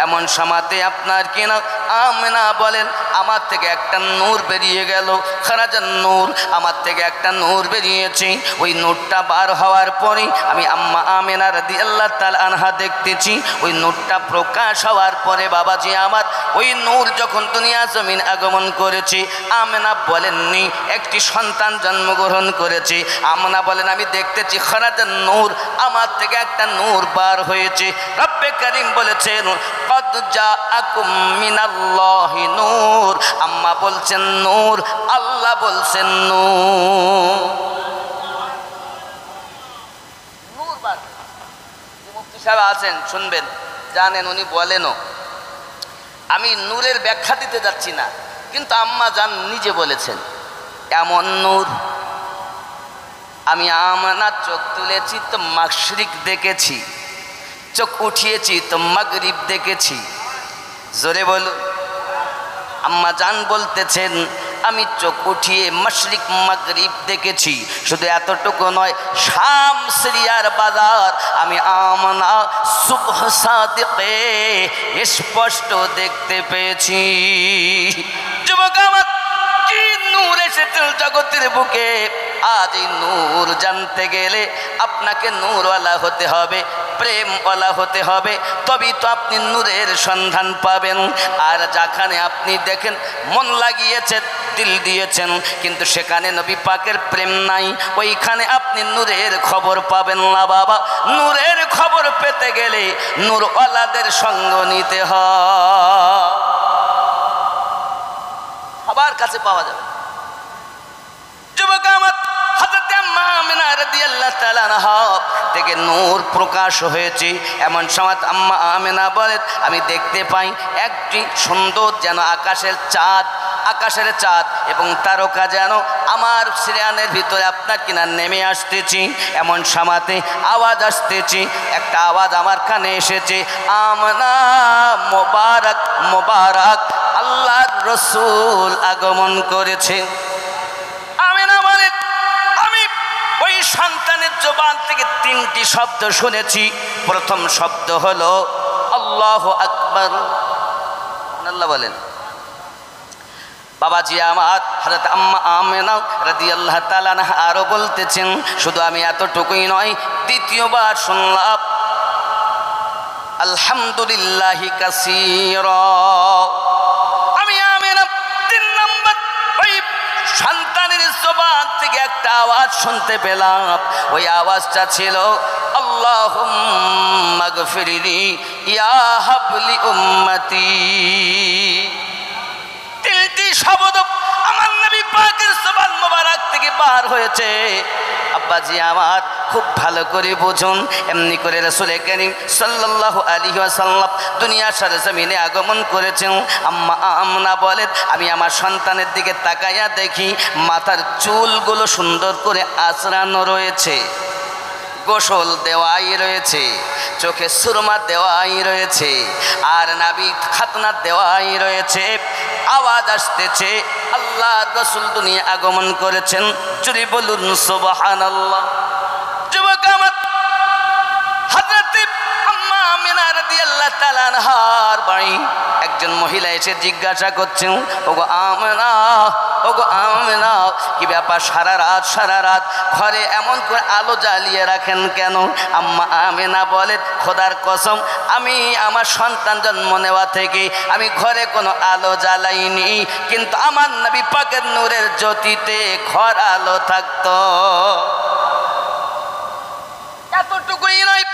এমন সময়তে আপনার কিনা আমেনা বলেন আমার থেকে একটা নূর বেরিয়ে গেল, খারাজান নূর, আমার থেকে একটা নূর বেরিয়েছে। ওই নূরটা বার হওয়ার পরে আমি আম্মা আমেনা রাদিয়াল্লাহু তাআলা আনহা দেখতেছি ওই নূরটা প্রকাশ হওয়ার পরে বাবাজি আমার ওই নূর যখন দুনিয়া জমিন আগমন করেছে, আমেনা বলেননি একটি সন্তান জন্মগ্রহণ করেছে। আমেনা বলেন আমি দেখতেছি খারাজান নূর, আমার থেকে একটা নূর বার হয়েছে। রব্বে কারীম বলেছেন কদ জাআকুম মিনাল্লাহি নূর, আম্মা বলছেন নূর, আল্লাহ বলছেন নূর। নূর বার মুফতি সাহেব আছেন, শুনবেন, জানেন, উনি বলেনও। আমি নূরের ব্যাখ্যা দিতে যাচ্ছি না, কিন্তু আম্মা জান নিজে বলেছেন এমন নূর। আমি আমানা চোখ তুলেছি তো মাশরিক দেখেছি, চোখ উঠিয়েছি তো মাগরিব দেখেছি। জোরে বলুন। আম্মা জান বলতেছেন আমি চোখ উঠিয়ে মাশরিক মাগরিব দেখেছি। শুধু এতটুকু নয়, শাম সিরিয়ার বাজার আমি আমানা সুবহ সাদিকে স্পষ্ট দেখতে পেয়েছি। যুবক আমার, কি নূর এসেছে জগতের বুকে। আজ এই নূর জানতে গেলে আপনাকে নূরওয়ালা হতে হবে, প্রেমওয়ালা হতে হবে, তবেই তো আপনি নূরের সন্ধান পাবেন। আর যেখানে আপনি দেখেন মন লাগিয়েছেন, দিল দিয়েছেন, কিন্তু সেখানে নবী পাকের প্রেম নাই, ওইখানে আপনি নূরের খবর পাবেন না বাবা। নূরের খবর পেতে গেলে নূরওয়ালাদের সঙ্গ নিতে হয়, সবার কাছে পাওয়া যাবে। যুবক আমার, হযরত আম্মা আমিনা রাদিয়াল্লাহু তাআলা আনহা থেকে নূর প্রকাশ হয়েছে। এমন সময় আম্মা আমিনা বলেন আমি দেখতে পাই একটি সুন্দর যেন আকাশের চাঁদ, আকাশের চাঁদ এবং তারকা যেন আমার সিরিয়ানের ভিতরে আপনার কিনা নেমে আসতেছি। এমন সময়তে আওয়াজ আসতেছি, একটা আওয়াজ আমার কানে এসেছে, আমিনা মোবারক মোবারক, আল্লাহর রাসূল আগমন করেছে। ওই সন্তানের জবান থেকে তিনটি শব্দ শুনেছি। প্রথম শব্দ হলো আল্লাহু আকবার। আল্লাহ বলেন। বাবাজি আমার হযরত আম্মা আমিনা রাদিয়াল্লাহু তাআলা আনহা আরো বলতেছেন শুধু আমি এতটুকুই নয়, দ্বিতীয়বার শুনলাম আলহামদুলিল্লাহি কাসীরা। আমি আমিনা তিন নম্বর ওই সন্তানের জবান থেকে একটা আওয়াজ শুনতে পেলাম। ওই আওয়াজটা ছিল আল্লাহুম্মা গফিরলি ইয়া হাবলি উম্মতি। তিনটি শব্দ আমার নবী পাকের জবান মোবারক থেকে বার হয়েছে। আব্বাজি আমার খুব ভালো করে বুঝুন, এমনি করে রাসূল কারীম সাল্লাল্লাহু আলাইহি ওয়াসাল্লাম দুনিয়ার সরজমিনে আগমন করেছেন। আম্মা আমিনা বলেন আমি আমার সন্তানের দিকে তাকাইয়া দেখি মাথার চুলগুলো সুন্দর করে আঁচড়ানো রয়েছে, গোসল দেওয়াই রয়েছে, চোখে সুরমা দেওয়াই রয়েছে, আর নাভি খাতনা দেওয়াই রয়েছে। আওয়াজ আসতেছে আল্লাহ রাসূল দুনিয়া আগমন করেছেন। জোরে বলুন সুবহানাল্লাহ। যুবক আমার, হযরত আম্মা আমিনা রাদিয়াল্লাহু তাআলা আনহার বাড়ি একজন মহিলা এসে জিজ্ঞাসা করছেন, ওগো আমিনা, ওগো আমিনা, কি ব্যাপার সারা রাত ঘরে এমন করে আলো জ্বালিয়ে রাখেন কেন? আম্মা আমিনা বলেন খোদার কসম আমি আমার সন্তান জন্ম নেওয়া থেকে আমি ঘরে কোনো আলো জ্বালাইনি, কিন্তু আমার নবী পাকের নূরের জ্যোতিতে ঘর আলো থাকতো। এতটুকুই নয়,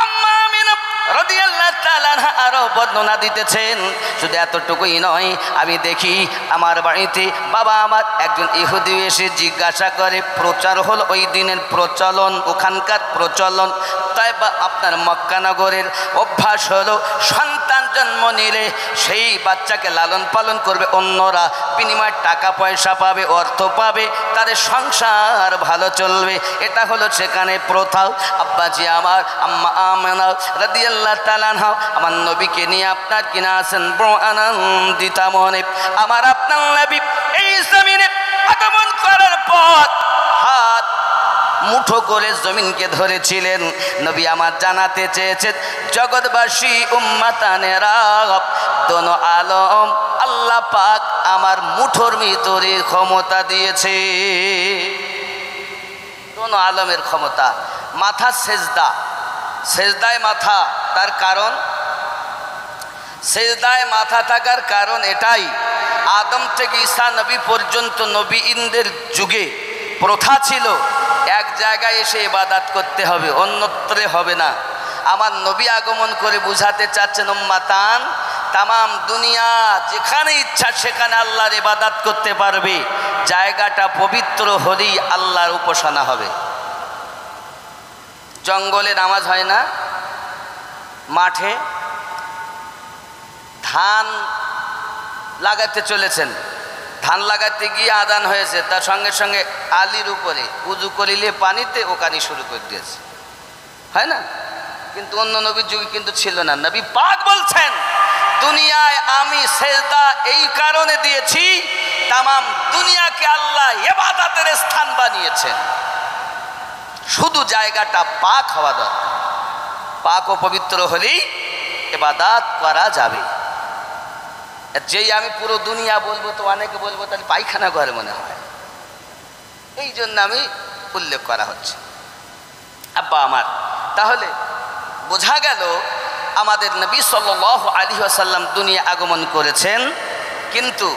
আম্মা আমিনা রাদিয়াল্লাহু তাআলা আনহা আরো বর্ণনা দিতেছেন। শুধু এতটুকুই নয়, আমি দেখি আমার বাড়িতে বাবা আমার একজন ইহুদি এসে জিজ্ঞাসা করে, প্রচার হলো ওই দিনের প্রচলন, ওখানকার প্রচলন, তাই বা আপনার মক্কানগরের অভ্যাস হলো সন্তান জন্ম নিলে সেই বাচ্চাকে লালন পালন করবে অন্যরা, বিনিময়ে টাকা পয়সা পাবে, অর্থ পাবে, তাদের সংসার ভালো চলবে, এটা হলো সেখানে প্রথা। আব্বাজি আমার আম্মা আমিনা রাদিয়াল্লাহু তাআলা আনহা আমার নবীকে নিয়ে আপনার কিনা আছেন বড় আনন্দিত মনে। আমার আপনার নবী এই জমিনে আগমন করার পর হাত মুঠো করে জমিনকে ধরেছিলেন। নবী আমার জানাতে চেয়েছেন জগৎবাসী উম্মাতানেরা, দোনো আলম আল্লাহ পাক আমার মুঠোর ভিতরে ক্ষমতা দিয়েছে। দোনো আলমের ক্ষমতা। মাথা সেজদা, সেজদায় মাথা, তার কারণ সেজদায় মাথা থাকার কারণ এটাই, আদম থেকে ঈসা নবী পর্যন্ত নবী ইন্দ্রের যুগে প্রথা ছিল এক জায়গায় এসে ইবাদত করতে হবে, অন্যত্রে হবে না। আমার নবী আগমন করে বুঝাতে চাচ্ছেন উম্মাতান, তামাম দুনিয়া যেখানে ইচ্ছা সেখানে আল্লাহর ইবাদত করতে পারবে, জায়গাটা পবিত্র হলেই আল্লাহর উপাসনা হবে। জঙ্গলে নামাজ হয় না, মাঠে ধান লাগাতে চলেছেন, ধান লাগাতে গিয়ে আজান হয়েছে, তার সঙ্গে সঙ্গে আলির উপরে উজু করিলে পানিতে ওখানে শুরু করে দিয়েছে, হয় না? কিন্তু অন্য নবীর যুগে কিন্তু ছিল না। নবী পাক বলছেন দুনিয়ায় আমি সেজদা এই কারণে দিয়েছি, তামাম দুনিয়াকে আল্লাহ ইবাদতের স্থান বানিয়েছেন, শুধু জায়গাটা পাক হওয়া দরকার। পাক ও পবিত্র হলেই ইবাদত করা যাবে। যেই আমি পুরো দুনিয়া বলবো তো অনেকে বলবো তাহলে পায়খানা ঘরে মনে হয়, এই জন্য আমি উল্লেখ করা হচ্ছে। আব্বা আমার, তাহলে বোঝা গেল আমাদের নবী সাল্লাল্লাহু আলাইহি ওয়াসাল্লাম দুনিয়া আগমন করেছেন, কিন্তু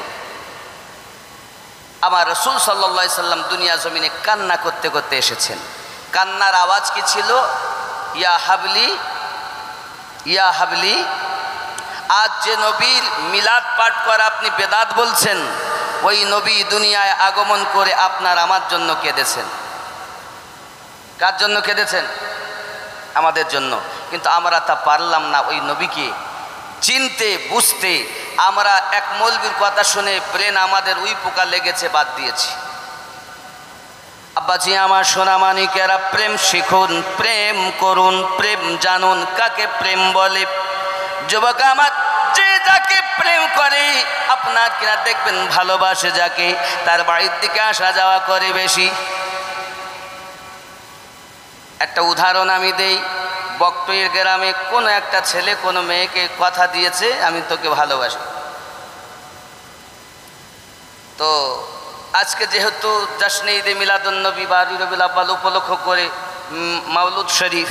আমার রাসূল সাল্লাল্লাহু আলাইহি সাল্লাম দুনিয়া জমিনে কান্না করতে করতে এসেছেন। কান্নার আওয়াজ কি ছিল? ইয়া হাবলি ইয়া হাবলি। আজ যে নবীর মিলাদ পাঠ করা আপনি বেদাত বলছেন, ওই নবী দুনিয়ায় আগমন করে আপনার আমার জন্য কেঁদেছেন। কার জন্য কেঁদেছেন? আমাদের জন্য। কিন্তু আমরা তা পারলাম না ওই নবীকে চিনতে বুঝতে। আমরা এক মৌলবীর কথা শুনে ব্রেন আমাদের উই পোকা লেগেছে, বাদ দিয়েছি। আব্বাজি আমার সোনামানিকেরা, প্রেম শিখুন, প্রেম করুন, প্রেম জানুন কাকে প্রেম বলে। যুবক আমার, যে যাকে প্রেম করে আপনার কিনা দেখবেন ভালোবাসে যাকে, তার বাড়ির দিকে আসা যাওয়া করে বেশি। একটা উদাহরণ আমি দেই। বকটইয়ের গ্রামে কোনো একটা ছেলে কোনো মেয়েকে কথা দিয়েছে আমি তোকে ভালোবাসি। তো আজকে যেহেতু জশ্নে ঈদে মিলাদুন্নবী বা রবিউল আউয়াল উপলক্ষ করে মাওলুদ শরীফ,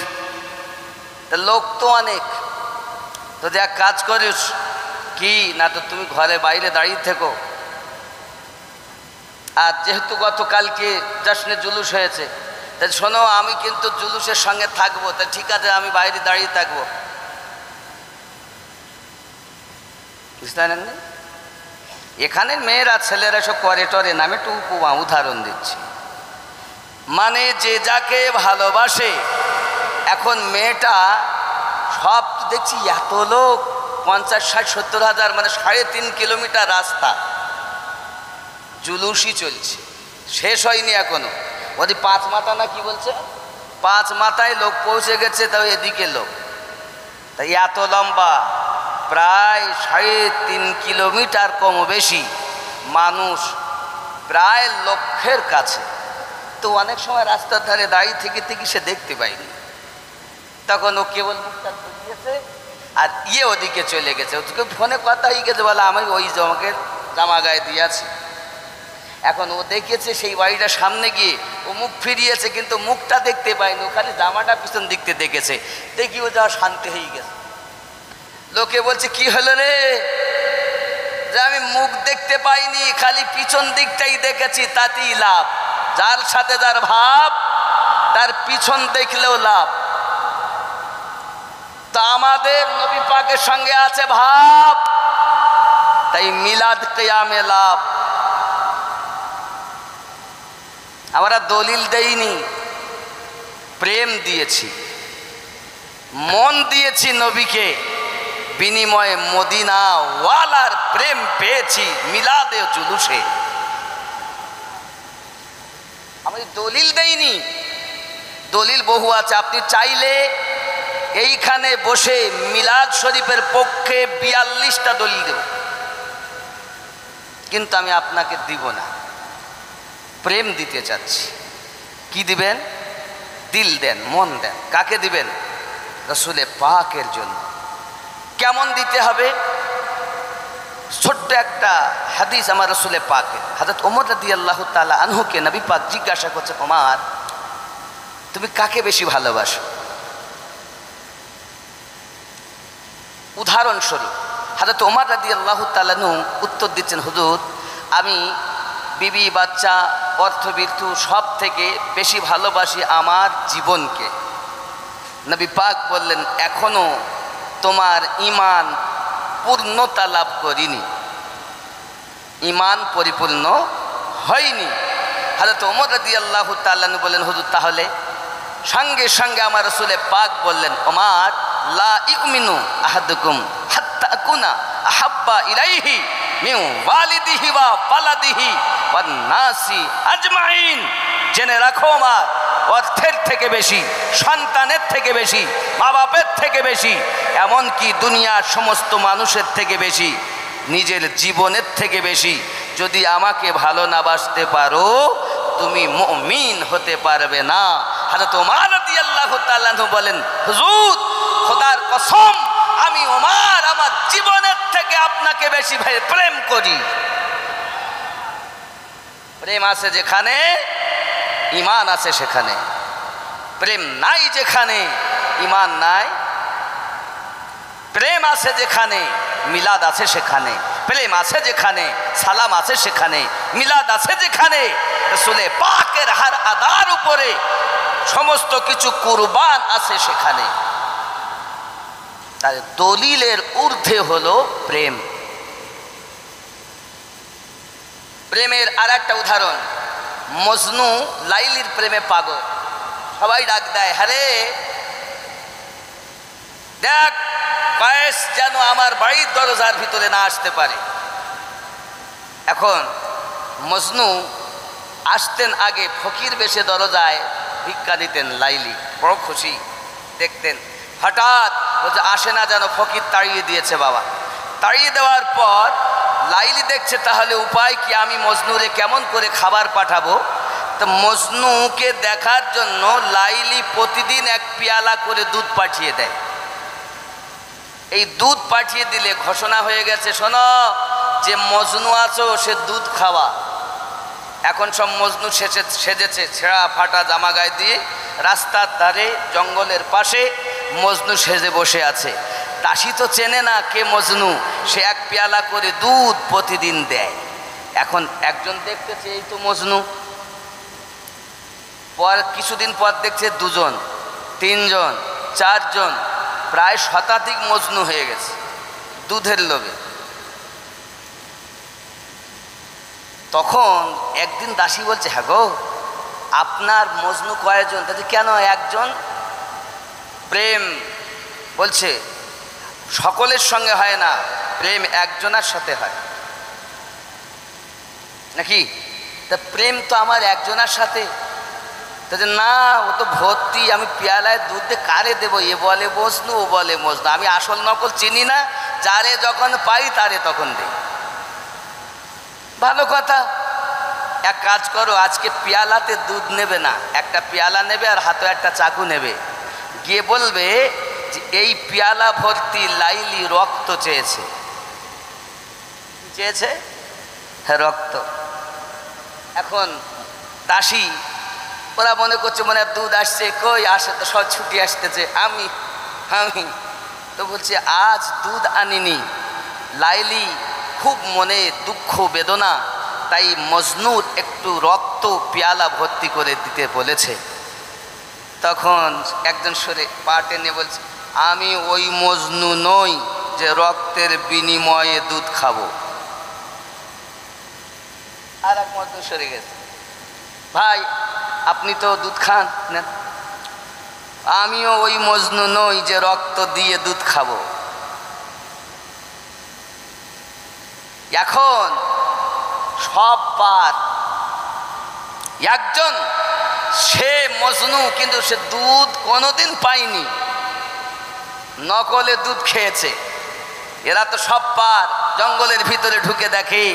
তা লোক তো অনেক, তো যা কাজ করিস কি না, তো তুমি ঘরে বাইরে দাঁড়িয়ে থেকো। আর যেহেতু গতকালকে জশ্নে জুলুস হয়েছে, তা শোনো আমি কিন্তু জুলুসের সঙ্গে থাকবো, তা ঠিক আছে আমি বাইরে দাঁড়িয়ে থাকবো। বুঝতে পারেন? এখানে মেয়েরা ছেলেরা সব করে টরে নামে একটু উপমা উদাহরণ দিচ্ছি। মানে যে যাকে ভালোবাসে, এখন মেয়েটা সব দেখছি এত লোক, 50, 60, 70 হাজার, মানে 3.5 কিলোমিটার রাস্তা জুলুসই চলছে, শেষ হয়নি এখনো। ওদের 5 মাথা না কি বলছে, 5 মাথায় লোক পৌঁছে গেছে, তাও এদিকে লোক। তাই এত লম্বা, প্রায় 3.5 কিলোমিটার কম বেশি মানুষ, প্রায় লক্ষের কাছে। তো অনেক সময় রাস্তার ধারে দাঁড়িয়ে থেকে থেকে সে দেখতে পায়নি, তখন ও কেবল মুখটা দিয়েছে আর ওদিকে চলে গেছে। ওদিকে ফোনে কথা হয়ে গেছে, বলে আমি ওই জমাকে জামা গায়ে দিয়েছি। এখন ও দেখেছে সেই বাড়িটা সামনে গিয়ে ও মুখ ফিরিয়েছে, কিন্তু মুখটা দেখতে পায়নি, ও খালি জামাটা পিছন দিকতে দেখেছে। দেখি ও যাওয়া শান্তি হয়ে গেছে। লোকে বলছে কি হলো রে, যে আমি মুখ দেখতে পাইনি, খালি পিছন দিকটাই দেখেছি, তাতেই লাভ। যার সাথে যার ভাব, তার পিছন দেখলেও লাভ। তা আমাদের নবী পাকের সঙ্গে আছে ভাব, তাই মিলাদ কিয়ামে লাভ। আমরা দলিল দেইনি, প্রেম দিয়েছি, মন দিয়েছি নবীকে, বিনিময়ে মদিনা ওয়ালার প্রেম পেয়েছি মিলাদে জুলুসে। আমি দলিল দেইনি, দলিল বহু আছে। আপনি চাইলে এইখানে বসে মিলাদ শরীফের পক্ষে 42টা দলিল দেব, কিন্তু আমি আপনাকে দিব না। প্রেম দিতে চাচ্ছি। কি দিবেন? দিল দেন, মন দেন। কাকে দিবেন? রসুলে পাকের জন্য। কেমন দিতে হবে? ছোট্ট একটা হাদিস আমার রসুলে পাকের। হযরত ওমর রাদিয়াল্লাহু তাআলা আনহুকে নবী পাক জিজ্ঞাসা করছে, ওমর তুমি কাকে বেশি ভালোবাসো? উদাহরণস্বরূপ হযরত ওমর রাদিয়াল্লাহু তাআলা আনহু উত্তর দিচ্ছেন, হুজুর আমি বিবি বাচ্চা অর্থবৃত্তু সব থেকে বেশি ভালোবাসি আমার জীবনকে। নবী পাক বললেন, এখনো তোমার ঈমান পূর্ণতা লাভ করিনি, ঈমান পরিপূর্ণ হয়নি। হযরত ওমর রাদিয়াল্লাহু তাআলা আনহু বললেন, হুজুর তাহলে? সঙ্গে সঙ্গে আমার রাসূলে পাক বললেন, ওমর লা ইউমিনু আহাদুকুম হাত্তা আকুনা আহাব্বা ইলাইহি মিন ওয়ালিদিহি ওয়া ওয়ালাদিহি ওয়ান নাসি আজমাইন। জেনে রাখো ওমর, অর্থের থেকে বেশি, সন্তানের থেকে বেশি, মা বাপের থেকে বেশি, এমনকি দুনিয়ার সমস্ত মানুষের থেকে বেশি, নিজের জীবনের থেকে বেশি যদি আমাকে ভালো না বাসতে পারো তুমি মুমিন হতে পারবে না। হযরত ওমর রাদিয়াল্লাহু তাআলা আনহু বলেন, হুজুর খোদার কসম আমি ওমর আমার জীবনের থেকে আপনাকে বেশি প্রেম করি। প্রেম আছে যেখানে ঈমান আছে সেখানে, প্রেম নাই যেখানে ঈমান নাই। প্রেম আছে যেখানে মিলাদ আছে সেখানে, প্রেম আছে যেখানে সালাম আছে সেখানে, মিলাদ আছে যেখানে রাসূলে পাকের হার আদার উপরে সমস্ত কিছু কুরবান আছে সেখানে। তাই দলিলের ঊর্ধ্বে হলো প্রেম। প্রেমের আর একটা উদাহরণ, মজনু লাইলির প্রেমে পাগল। সবাই ডাক দেয়, হ্যারে দেখ কয়েস যেন আমার বাড়ির দরজার ভিতরে না আসতে পারে। এখন মজনু আসতেন আগে ফকির বেশে দরজায় ভিক্ষা দিতেন, লাইলি বড় খুশি দেখতেন। হঠাৎ বলছে আসে না, যেন ফকির তাড়িয়ে দিয়েছে বাবা। তাড়িয়ে দেওয়ার পর লাইলি দেখছে তাহলে উপায় কি, আমি মজনুরে কেমন করে খাবার পাঠাবো। তো মজনুকে দেখার জন্য লাইলি প্রতিদিন এক পেয়ালা করে দুধ পাঠিয়ে দেয়। এই দুধ পাঠিয়ে দিলে ঘোষণা হয়ে গেছে, শোনো যে মজনু আছো সে দুধ খাওয়া। এখন সব মজনু সেজেছে, ছেঁড়া ফাটা জামা গায়ে দিয়ে রাস্তার ধারে জঙ্গলের পাশে মজনু সেজে বসে আছে। দাসী তো চেনে না কে মজনু, সে এক পেয়ালা করে দুধ প্রতিদিন দেয়। এখন একজন দেখতেছে এই তো মজনু, পর কিছুদিন পর দেখছে দুজন, তিনজন, চারজন, প্রায় শতাধিক মজনু হয়ে গেছে দুধের লোভে। তখন একদিন দাসী বলছে, হ্যাঁ গো আপনার মজনু কয়জন? তাতে কেন একজন? প্রেম বলছে সকলের সঙ্গে হয় না, প্রেম একজনের সাথে হয় নাকি? তা প্রেম তো আমার একজনের সাথে। তাদের না, ও তো ভর্তি, আমি পেয়ালায় দুধ দিয়ে কারে দেবো? এ বলে মজনু, ও বলে মজনু, আমি আসল নকল চিনি না, যারে যখন পাই তারে তখন দেই। ভালো কথা, এক কাজ করো, আজকে পেয়ালাতে দুধ নেবে না, একটা পেয়ালা নেবে আর হাতে একটা চাকু নেবে, গিয়ে বলবে যে এই পেয়ালা ভর্তি লাইলি রক্ত চেয়েছে। চেয়েছে? হ্যাঁ রক্ত। এখন দাসী ওরা মনে করছে মনে হয় দুধ আসছে, কই আসে তো সব ছুটি আসতেছে, আমি তো বলছে আজ দুধ আনিনি। লাইলি খুব মনে দুঃখ বেদনা, তাই মজনুর একটু রক্ত পেয়ালা ভর্তি করে দিতে বলেছে। তখন একজন সরে পা টেনে বলছে, আমি ওই মজনু নই যে রক্তের বিনিময়ে দুধ খাবো। আর এক মজনু সরে গেছে, ভাই আপনি তো দুধ খান না, আমিও ওই মজনু নই যে রক্ত দিয়ে দুধ খাবো। এখন সব পার একজন, সে মজনু কিন্তু সে দুধ কোনোদিন পায়নি, নকলে দুধ খেয়েছে। এরা তো সব পার, জঙ্গলের ভিতরে ঢুকে দেখে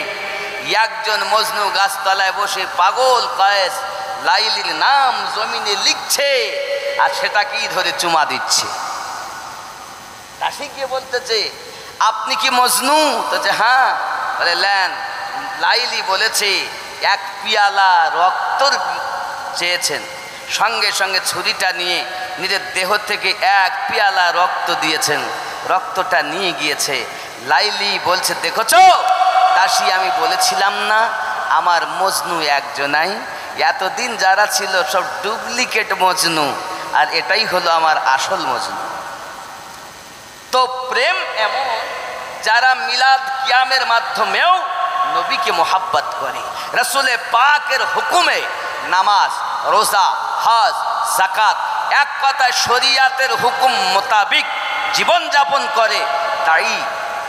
একজন মজনু গাছতলায় বসে পাগল কয়েস লাইলির নাম জমিনে লিখছে। আর সেটাকেই ধরে চুমা দিচ্ছে। দাসী গিয়ে বলতেছে, আপনি কি মজনু? তো হ্যাঁ। বলে লেন, লাইলি বলেছে এক পিয়ালা রক্তর চেয়েছেন, সঙ্গে সঙ্গে ছুরিটা নিয়ে নিজের দেহ থেকে এক পিয়ালা রক্ত দিয়েছেন, রক্তটা নিয়ে গিয়েছে। লাইলি বলছে, দেখেছো দাসী, আমি বলেছিলাম না আমার মজনু একজনাই, এতদিন যারা ছিল সব ডুপ্লিকেট মজনু, আর এটাই হলো আমার আসল মজনু। তো প্রেম এমন, যারা মিলাদ কিয়ামের মাধ্যমেও নবীকে মোহাব্বত করে, রসুলে পাকের হুকুমে নামাজ, রোজা, হজ, যাকাত, এক কথায় শরিয়াতের হুকুম মোতাবিক জীবনযাপন করে, তাই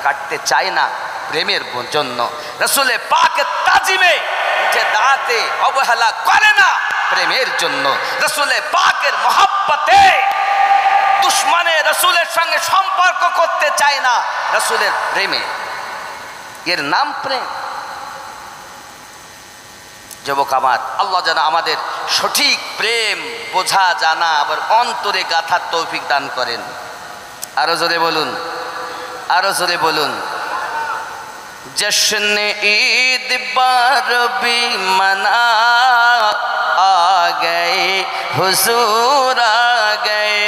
কাটতে চায় না প্রেমের জন্য। রসুলে পাকের তাজিমে উঠে দাঁড়াতে অবহেলা করে না প্রেমের জন্য। রসুলে পাকের মোহাব্বতে দুশ্মনে রসুলের সঙ্গে সম্পর্ক করতে চায় না রসুলের প্রেমে। এর নাম প্রেম। যুবক আমার, আল্লাহ যেন আমাদের সঠিক প্রেম বোঝা জানা আবার অন্তরে গাথার তৌফিক দান করেন। আরো জোরে বলুন, আরো জোরে বলুন। জশ্নে ঈদ বারবি মনা আ গয়ে হুজুর আ গয়ে,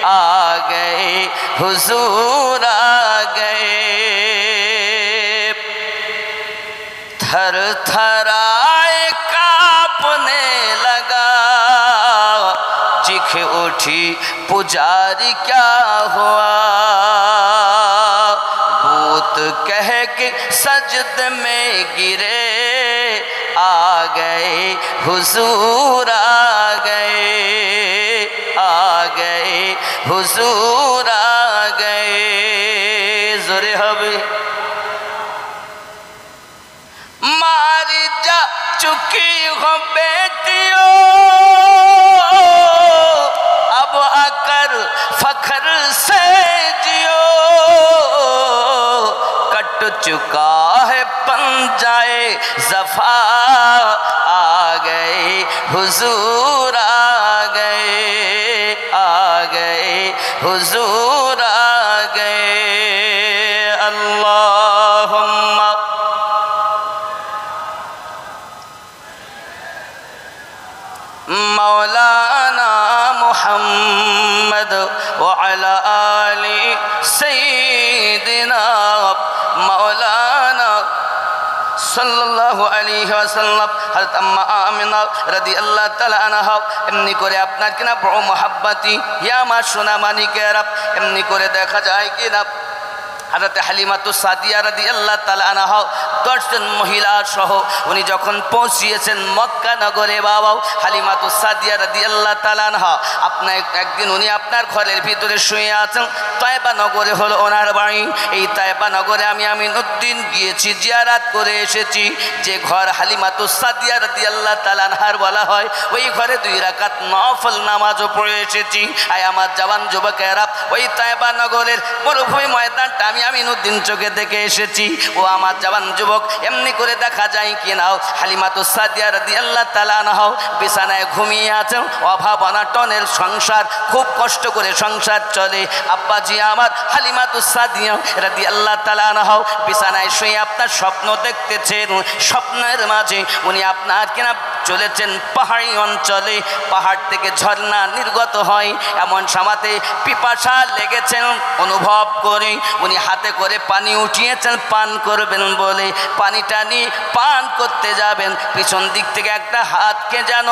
आ गए हुजूर आ गए। थर थराए कांपने लगा, चीख उठी पुजारी क्या हुआ, भूत कह के सजद में गिरे, आ गए हुजूर आ गए, आ गए हुजूर आ गए। जोरे हबे मारी जा चुकी हो बेटियों, अब आकर फखर से जियो, कट चुका है पंजाए ज़फ़ा, आ गए हुजूर आ गए, आ गए हुजूर आ गए। अल्लाहुम्मा मौलाना मुहम्मद व अला आली सय्यिदिना मौलाना सल्लल्लाहु अलैहि वसल्लम। हज़रत अम्मा आमिना রাদিয়াল্লাহু তাআলা আনহা এমনি করে আপনার কিনা বড় মহাব্বতি, ইয়া আমার সোনা মানিকেরা, এমনি করে দেখা যায় কিনা হযরত হালিমাতুস সাদিয়া রাদিয়াল্লাহু তাআলা আনহা 10 জন মহিলা সহ উনি যখন পৌঁছিয়েছেন মক্কা নগরে, বাবা হালিমাতুস সাদিয়া রাদিয়াল্লাহু তাআলা আনহা আপনার একদিন উনি আপনার ঘরের ভিতরে শুয়ে আছেন। তায়েবা নগরে হলো ওনার বাড়ি। এই তায়েবা নগরে আমি আমিনউদ্দিন গিয়েছি, জিয়ারত করে এসেছি। যে ঘর হালিমাতুস সাদিয়া রাদিয়াল্লাহু তাআলা আনহার বলা হয়, ওই ঘরে 2 রাকাত নফল নামাজও পড়ে এসেছি। আয় আমার জওয়ান যুবকেরা, ওই তায়েবা নগরের মরুভূমি ময়দানটা আমি আমিনউদ্দিন চোখে দেখে এসেছি। ও আমার জওয়ান যুবক, এমনি করে দেখা যায় কিনা হালিমাতুস সাদিয়া রাদিয়াল্লাহু তাআলা আনহা বিছানায় ঘুমিয়ে আছেন। অভাব অনাটনের সংসার, খুব কষ্ট করে সংসার চলে। আব্বাজি আমার হালিমাতুস সাদিয়া রাদিয়াল্লাহু তাআলা আনহা বিছানায় শুয়ে আপনার স্বপ্ন দেখতেছেন। স্বপ্নের মাঝে উনি আপনার কিনা চলেছেন পাহাড়ি অঞ্চলে, পাহাড় থেকে ঝর্ণা নির্গত হয়। এমন সময়তে পিপাসা লেগেছেন অনুভব করে উনি হাতে করে পানি উঠিয়েছেন পান করবেন বলে। পানিটা নিয়ে পান করতে যাবেন, পিছন দিক থেকে একটা হাতকে যেন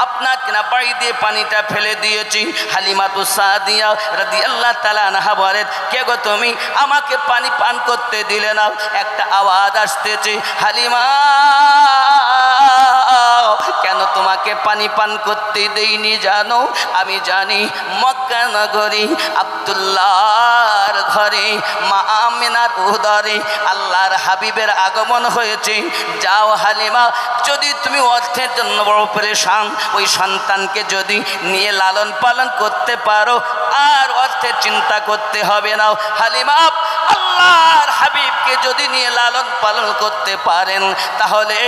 আপনার কিনা বাড়ি দিয়ে পানিটা ফেলে দিয়েছি। হালিমাতুস সাদিয়া রাদিয়াল্লাহু তাআলা আনহা বলেন, কে গো তুমি, আমাকে পানি পান করতে দিলে না? একটা আওয়াজ আসতেছে, হালিমা কেন তোমাকে পানি পান করতে দেইনি জানো? আমি জানি মক্কা নগরী আব্দুল্লাহর ঘরে মা আমিনার উদরে আল্লাহর হাবিবের আগমন হয়েছে। যাও হালিমা, যদি তুমি অর্থের জন্য বড় পরেশান, ওই সন্তানকে যদি নিয়ে লালন পালন করতে পারো আর অর্থের চিন্তা করতে হবে না। হালিমা আল্লাহর হাবিব হাবিবকে যদি নিয়ে লালন পালন করতে পারেন তাহলে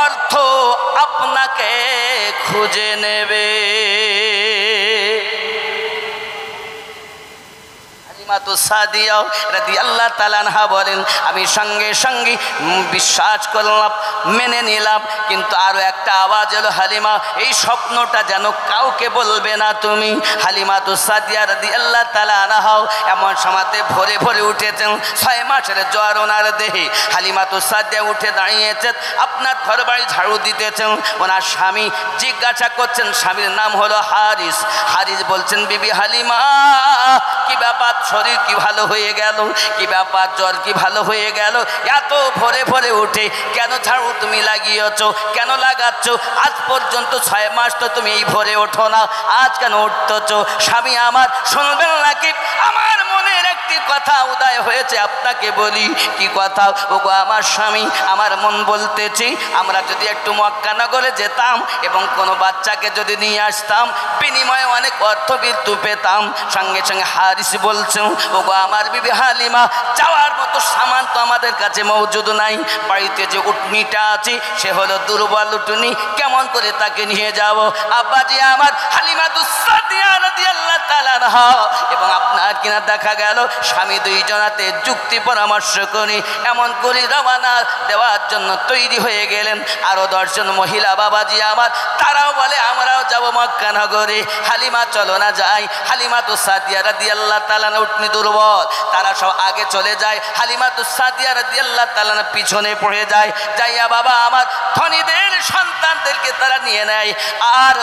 অর্থ আপনাকে খুঁজে নেবে। সাদিয়া রাদিয়াল্লাহু তাআলা আনহা বলেন, আমি সঙ্গে সঙ্গে বিশ্বাস করলাম, মেনে নিলাম, কিন্তু আরো একটা আওয়াজ এলো, হালিমা এই স্বপ্নটা যেন কাউকে বলবে না তুমি। হালিমাতু সাদিয়া রাদিয়াল্লাহু তাআলা আনহা এমন সময়তে ভোরে ভোরে উঠেছেন, 6 মাসের জ্বর ওনার দেহে। হালিমাতু সাদিয়া উঠে দাঁড়িয়েছেন, আপনার ঘর বাড়ি ঝাড়ু দিতেছেন। ওনার স্বামী জিজ্ঞাসা করছেন, স্বামীর নাম হলো হারিস। হারিস বলছেন, বিবি হালিমা কি ব্যাপার, শরীর কি ভালো হয়ে গেল, কি ব্যাপার, জ্বর কি ভালো হয়ে গেল, এত ভোরে ভোরে উঠে কেন ঝাড়ু তুমি লাগিয়েছো, কেন লাগাচ্ছ? আজ পর্যন্ত 6 মাস তো তুমি এই ভোরে ওঠো না, আজ কেন উঠতেছো? স্বামী আমার, শুনবেন নাকি? আমার মনের একটি কথা উদয় হয়েছে, আপনাকে বলি। কি কথা? ওগো আমার স্বামী, আমার মন বলতেছি আমরা যদি একটু মক্কা নগরে যেতাম এবং কোনো বাচ্চাকে যদি নিয়ে আসতাম, বিনিময়ে অনেক অর্থবিত্তু পেতাম। সঙ্গে সঙ্গে হারিস বলছেন, ওগো আমার বিবি হালিমা, যাওয়ার মতো সামান তো আমাদের কাছে মজুদ নাই। বাড়িতে যে উটনিটা আছে সে হলো দুর্বল উটনি, কেমন করে তাকে নিয়ে যাব? আব্বাজি আমার, হালিমাতু সাদিয়া রাদিয়াল্লাহু তাআলা আনহা এবং আপনার কিনা দেখা গেল স্বামী দুইজনাতে যুক্তি পরামর্শ করে এমন করে রওনা দেওয়ার জন্য তৈরি হয়ে গেলেন। আরো 10 জন মহিলা বাবাজি আমার, তারাও বলে আমরাও যাব মক্কা নগরে। হালিমা চলো না যাই। হালিমাতু সাদিয়া রাদিয়াল্লাহু তাআলা উটনি দুর্বল, তারা সব আগে চলে যায়, হালিমাতু সাদিয়া রাদিয়াল্লাহু তাআলা পিছনে পড়ে যায়। যাইয়া বাবা আমার ধনীদের সন্তানদেরকে তারা নিয়ে নেয়। আর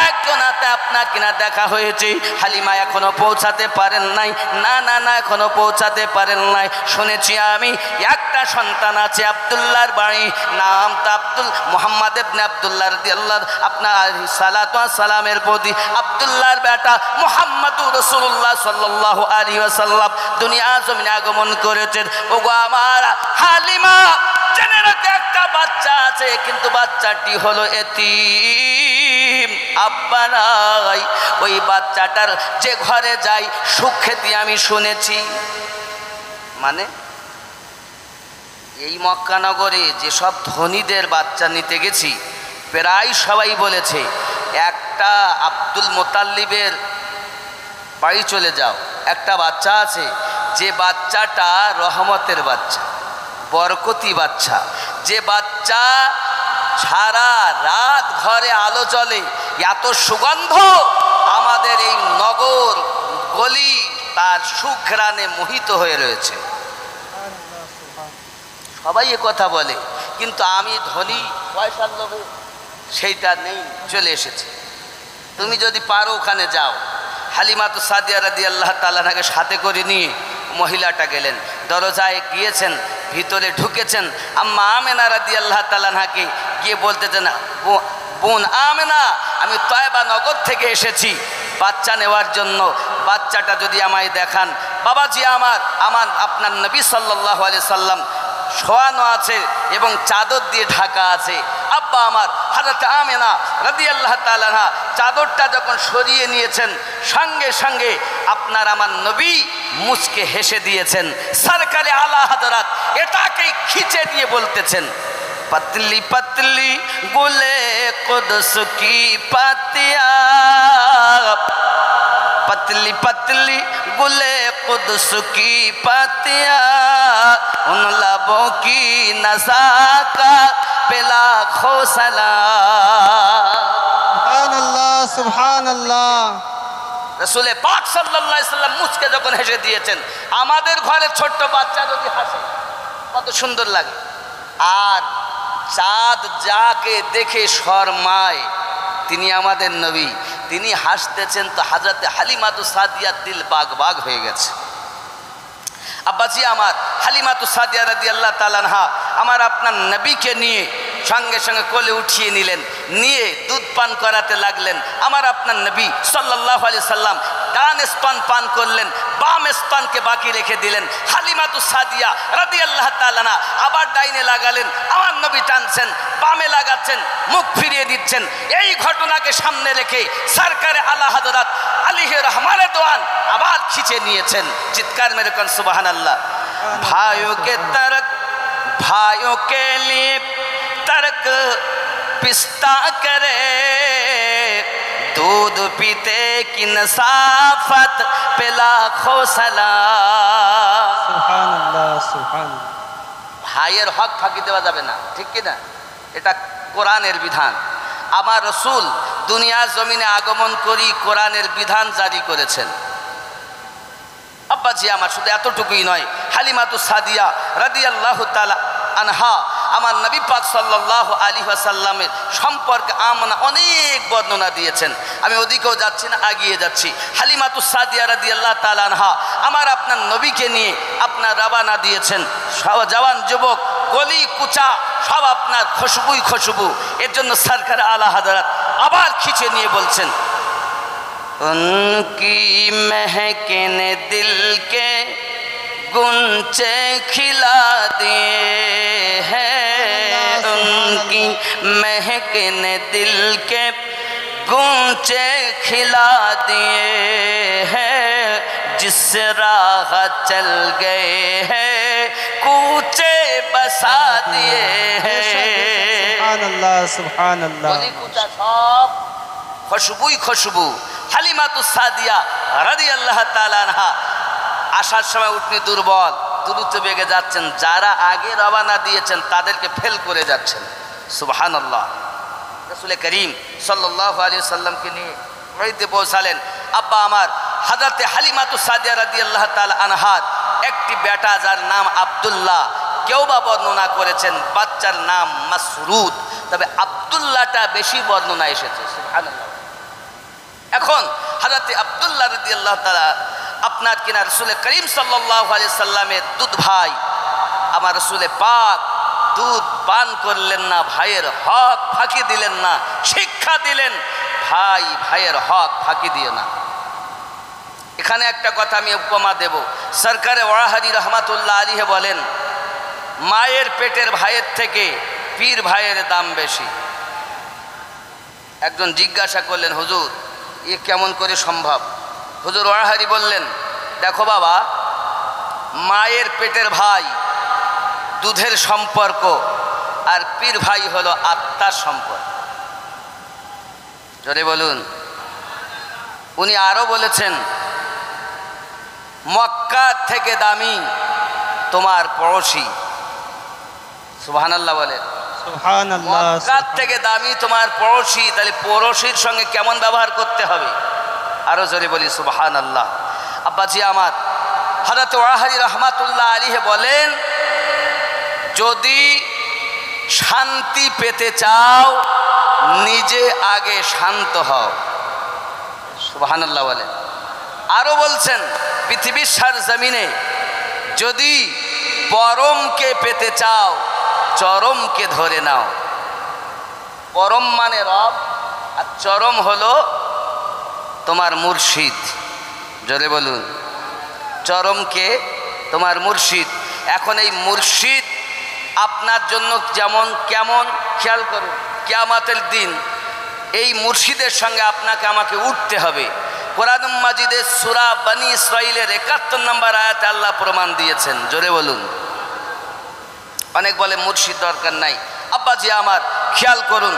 একজনাতে আপনার কিনা দেখা হয়েছে, হালিমা এখনো পৌঁছাতে পারেন নাই। না না না, এখনো পৌঁছাতে পারেন নাই। শুনেছি আমি একটা সন্তান আছে, আব্দুল্লাহর বাড়ি, নাম তো আব্দুল মুহাম্মদ ইবনে আব্দুল্লাহ রাদিয়াল্লাহু আপনার সালাতু ওয়াস সালামের প্রতি। আব্দুল্লাহর বেটা মুহাম্মদুর রাসূলুল্লাহ সাল্লাল্লাহু আলাইহি ওয়াসাল্লাম দুনিয়া জমিনে আগমন করেছেন। ওগো আমার হালিমা, জেনে রাখো একটা বাচ্চা আছে, কিন্তু বাচ্চাটি হলো এতিম, আব্বা নাই। ওই বাচ্চাটার যে ঘরে যাই সুখ খেতে আমি শুনেছি। মানে এই মক্কা নগরে যেসব ধনীদের বাচ্চা নিতে গেছি, প্রায় সবাই বলেছে একটা আব্দুল মোতাল্লিবের বাড়ি চলে যাও, একটা বাচ্চা আছে, যে বাচ্চাটা রহমতের বাচ্চা, বরকতি বাচ্চা, যে বাচ্চা সারা রাত ঘরে আলো জ্বলে, এত সুগন্ধ আমাদের এই নগর গলি তার সুঘ্রাণে মোহিত হয়ে রয়েছে। সবাই এ কথা বলে, কিন্তু আমি ধনী পয়সার লোভে সেইটা নেই, চলে এসেছে। তুমি যদি পারো ওখানে যাও। হালিমাতু সাদিয়া রাদিয়াল্লাহু তাআলা আনহাকে সাথে করে নিয়ে মহিলাটা গেলেন, দরজায় গিয়েছেন, ভিতরে ঢুকেছেন। আম্মা আমেনা রাদিয়াল্লাহু তাআলা আনহাকে গিয়ে বলতেছেন, বোন আমেনা, আমি তয়বা নগর থেকে এসেছি বাচ্চা নেওয়ার জন্য, বাচ্চাটা যদি আমায় দেখান। বাবাজি আমার, আপনার নবী সাল্লাল্লাহু আলাইহি সাল্লাম শোয়ানো আছে এবং চাদর দিয়ে ঢাকা আছে। আব্বা আমার হযরত আমেনা রাদিয়াল্লাহু তাআলা আনহা চাদরটা যখন সরিয়ে নিয়েছেন, সঙ্গে সঙ্গে আপনার আমার নবী মুচকে হেসে দিয়েছেন। সরকারে আলা হযরত এটাকেই খিচে দিয়ে বলতেছেন, पतली पतली गुले कुदस की पतिया, पतली पतली गुले कुदस की पतिया, उन लबों की नज़ाकत पे लाखों सलाम। सुभान अल्लाह, सुभान अल्लाह। रसूले पाक सल्लल्लाहु अलैहि वसल्लम मुझके যখন হেসে দিয়েছেন, আমাদের ঘরে ছোট্ট বাচ্চা যদি হাসে কত সুন্দর লাগে। আর চাঁদ যাকে দেখে শর্মায় তিনি আমাদের নবী, তিনি হাসতেছেন, তো হযরত হালিমাতু সাদিয়ার দিল বাগ বাগ হয়ে গেছে। আব্বাজি আমার, হালিমাতু সাদিয়া রাদিয়াল্লাহু তাআলা আনহা আমার আপনার নবীকে নিয়ে সঙ্গে সঙ্গে কোলে উঠিয়ে নিলেন, নিয়ে দুধ পান করাতে লাগলেন। আমার আপনার নবী সাল্লাল্লাহু আলাইহি সাল্লাম ডান স্তন পান করলেন, বাম স্তনকে বাকি রেখে দিলেন। হালিমাতু সাদিয়া রাদিয়াল্লাহু তাআলা আনহা আবার ডাইনে লাগালেন, আমার নবী টানছেন, বামে লাগাচ্ছেন, মুখ ফিরিয়ে দিচ্ছেন। এই ঘটনাকে সামনে রেখে সরকারে আলা হযরত আলী রহমানে দোয়ান আবার খিচে নিয়েছেন। চিৎকার মেরে কোন সুবহানাল্লাহ। भाइयों के लिए तर्क पिस्ता करे, दूध पीते की नसाफत पे लाखों सलाम। সুবহানাল্লাহ সুবহানাল্লাহ। ভাইয়ের হক ফাঁকি দেওয়া যাবে না, ঠিক কি না? এটা কোরআনের বিধান। আমার রসুল দুনিয়ার জমিনে আগমন করি কোরআনের বিধান জারি করেছেন। আব্বাজি আমার শুধু এতটুকুই নয়, হালিমাতুস সাদিয়া রাদিয়াল্লাহু তাআলা আনহা আমার নবী পাক সাল্লাল্লাহু আলাইহি ওয়াসাল্লামের সম্পর্কে অনেক বর্ণনা দিয়েছেন। আমি ওদিকেও যাচ্ছি না, আগিয়ে যাচ্ছি। হালিমাতুস সাদিয়া রাদিয়াল্লাহু তাআলা আনহা আমার আপনার নবীকে নিয়ে আপনার রওনা দিয়েছেন। সব জওয়ান যুবক গলি কুচা সব আপনার খুশবুই খুশবু। এর জন্য সরকার আলা হযরত আবার খিচে নিয়ে বলছেন, उनकी महके ने दिल के गुंचे खिला दिए हैं, उनकी महक ने दिल के गुंचे खिला दिए हैं, जिस राह चल गए हैं कूचे बसा दिए हैं। সুবহানাল্লাহ সুবহানাল্লাহ। গলি কুচা সব খুশবুই খুশবু। হালিমাতুস সাদিয়া রাদিয়াল্লাহু তাআলা আনহা আসার সময় উঠনি দুর্বল, দ্রুত বেগে যাচ্ছেন। যারা আগে রওনা দিয়েছেন তাদেরকে ফেল করে যাচ্ছেন। সুবহানাল্লাহ। রাসূল করিম সাল্লাল্লাহু আলাইহি সাল্লামকে নিয়ে বাড়িতে পৌঁছালেন। আব্বা আমার হযরতে হালিমাতুস সাদিয়া রাদিয়াল্লাহু তাআলা আনহার একটি বেটা যার নাম আব্দুল্লাহ, কেউ বা বর্ণনা করেছেন বাচ্চার নাম মাসরুদ, তবে আব্দুল্লাহটা বেশি বর্ণনা এসেছে। সুবহানাল্লাহ। এখন হযরতে আব্দুল্লাহ রাদিয়াল্লাহু তাআলা আপনার কিনা রাসূল করিম সাল্লাল্লাহু আলাইহি সাল্লামের দুধ ভাই, আমার রাসূল পাক দুধ পান করলেন না, ভাইয়ের হক ফাঁকি দিলেন না, শিক্ষা দিলেন ভাই ভাইয়ের হক ফাঁকি দিও না। এখানে একটা কথা আমি উপমা দেব। সরকারে ওয়াহাদি রহমাতুল্লাহ আলাইহি বলেন, মায়ের পেটের ভাইয়ের থেকে পীর ভাইয়ের দাম বেশি। একজন জিজ্ঞাসা করলেন, হুজুর এ কেমন করে সম্ভব? হুজুর ওয়াহাদি বললেন, দেখো বাবা, মায়ের পেটের ভাই দুধের সম্পর্ক, আর পীর ভাই হলো আত্মার সম্পর্ক। জোরে বলুন। উনি আরো বলেছেন, মক্কা থেকে দামি তোমার পড়োশি। সুবহানাল্লাহ বলেন। সুবহানাল্লাহ। মক্কার থেকে দামি তোমার পড়োশি, তাহলে পড়োশির সঙ্গে কেমন ব্যবহার করতে হবে? আরো জোরে বলি সুবহানাল্লাহ। আব্বাজি আমার হযরত ওয়াহাদি রহমাতুল্লাহ আলাইহি বলেন, যদি শান্তি পেতে চাও নিজে আগে শান্ত হও। সুবহানাল্লাহ বলেন। আরো বলছেন, পৃথিবীর সারজমিনে যদি পরমকে পেতে চাও চরমকে ধরে নাও। পরম মানে রব, আর চরম হলো তোমার মুর্শিদ। জোরে বলুন। চরমকে তোমার মুর্শিদ। এখন এই মুর্শিদ আপনার জন্য যেমন কেমন খেয়াল করুন, কিয়ামতের দিন এই মুর্শিদের সঙ্গে আপনাকে আমাকে উঠতে হবে। কোরআন মাজিদের সূরা বনী ইসরাঈলের ৭১ নম্বর আয়াতে আল্লাহ প্রমাণ দিয়েছেন। জোরে বলুন। অনেক বলে মুর্শিদ দরকার নাই। আব্বাজি আমার খেয়াল করুন,